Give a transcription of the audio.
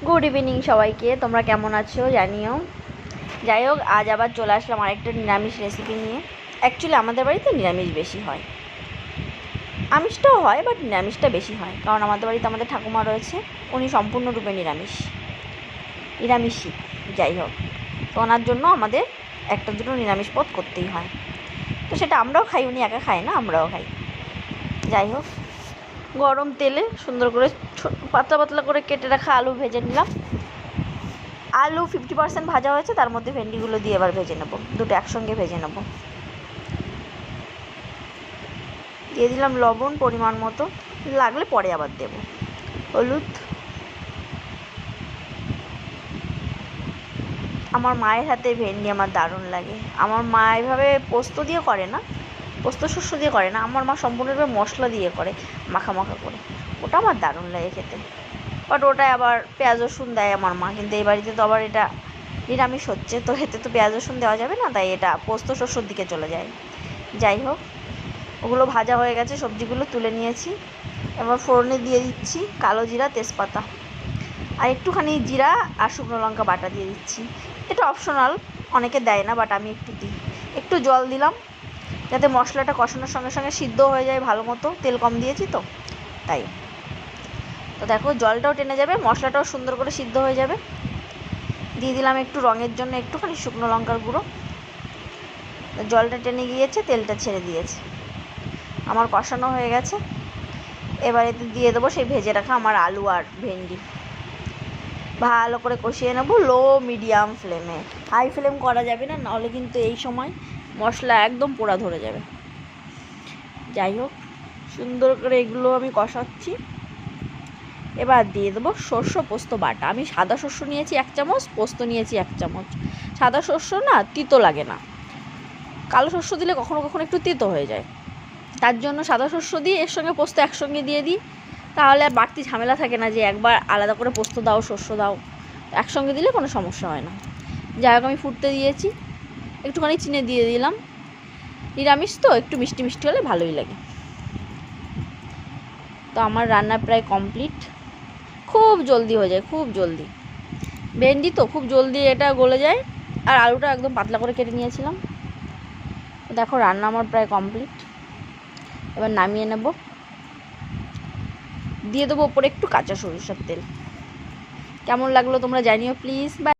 Good evening সবাইকে। তোমরা কেমন আছো জানিও। যাই হোক, আজ আবার চলে আসলাম আরেকটা নিরামিষ রেসিপি নিয়ে। অ্যাকচুয়ালি আমাদের বাড়িতে নিরামিষ বেশি হয়, আমিষটাও হয়, বাট নিরামিষটা বেশি হয়, কারণ আমাদের বাড়িতে আমাদের ঠাকুমা রয়েছে, উনি সম্পূর্ণরূপে নিরামিষই। যাই হোক, তো ওনার জন্য আমাদের একটা দুটো নিরামিষ পদ করতেই হয়। তো সেটা আমরাও খাই, উনি একা খায় না, আমরাও খাই। যাই হোক, গরম তেলে সুন্দর করে পাতলা পাতলা করে কেটে রাখা আলু ভেজে নিলাম। আলু 50% ভাজা হয়েছে, তার মধ্যে ভেন্ডিগুলো দিয়ে এবার ভেজে নেব, দুটো একসঙ্গে ভেজে নেব। দিয়ে দিলাম লবণ পরিমাণ মতো, লাগলে পরে আবার দেব। হলুদ। আমার মায়ের হাতে ভেন্ডি আমার দারুণ লাগে। আমার মা এভাবে পোস্ত দিয়ে করে না, পোস্ত শস্য দিয়ে করে না, আমার মা সম্পূর্ণভাবে মশলা দিয়ে করে, মাখা মাখা করে। ওটা আমার দারুণ লাগে খেতে। বাট ওটায় আবার পেঁয়াজ রসুন দেয় আমার মা, কিন্তু এই বাড়িতে তো আবার এটা নিরামিষ হচ্ছে, তো এতে তো পেঁয়াজ রসুন দেওয়া যাবে না, তাই এটা পোস্ত শস্যর দিকে চলে যায়। যাই হোক, ওগুলো ভাজা হয়ে গেছে, সবজিগুলো তুলে নিয়েছি। এবার ফোড়নে দিয়ে দিচ্ছি কালো জিরা, তেজপাতা, আর একটুখানি জিরা আর শুকনো লঙ্কা বাটা দিয়ে দিচ্ছি। এটা অপশনাল, অনেকে দেয় না, বাট আমি একটু দিই। একটু জল দিলাম যাতে মশলাটা কষানোর সঙ্গে সঙ্গে সিদ্ধ হয়ে যায় ভালো মতো, তেল কম দিয়েছি তো তাই। তো দেখো, জলটাও টেনে যাবে, মশলাটাও সুন্দর করে সিদ্ধ হয়ে যাবে। দিয়ে দিলাম একটু রঙের জন্য একটুখানি শুকনো লঙ্কার গুঁড়ো। জলটা টেনে গিয়েছে, তেলটা ছেড়ে দিয়েছে, আমার কষানো হয়ে গেছে। এবার এতে দিয়ে দেবো সেই ভেজে রাখা আমার আলু আর ভেন্ডি। ভালো করে কষিয়ে নেবো লো মিডিয়াম ফ্লেমে, হাই ফ্লেম করা যাবে না, নাহলে কিন্তু এই সময় মশলা একদম পোড়া ধরে যাবে। যাই হোক, সুন্দর করে এগুলো আমি কষাচ্ছি। এবার দিয়ে দেবো শস্য পোস্ত বাটা। আমি সাদা শস্য নিয়েছি 1 চামচ, পোস্ত নিয়েছি 1 চামচ। সাদা শস্য না তিতো লাগে না, কালো শস্য দিলে কখনো কখনো একটু তিতো হয়ে যায়, তার জন্য সাদা শস্য দিই, এর সঙ্গে পোস্ত একসঙ্গে দিয়ে দিই, তাহলে আর বাড়তি ঝামেলা থাকে না যে একবার আলাদা করে পোস্ত দাও শস্য দাও, একসঙ্গে দিলে কোনো সমস্যা হয় না। যাই হোক, আমি ফুটতে দিয়েছি, একটুখানি চিনি দিয়ে দিলাম, নিরামিষ তো একটু মিষ্টি মিষ্টি হলে ভালোই লাগে। তো আমার রান্না প্রায় কমপ্লিট, খুব জলদি হয়ে যায়, খুব জলদি। ভেন্ডি তো খুব জলদি এটা গলে যায়, আর আলুটা একদম পাতলা করে কেটে নিয়েছিলাম। দেখো, রান্না আমার প্রায় কমপ্লিট। এবার নামিয়ে নেব, দিয়ে দেবো ওপরে একটু কাঁচা সরিষার তেল। কেমন লাগলো তোমরা জানিও প্লিজ।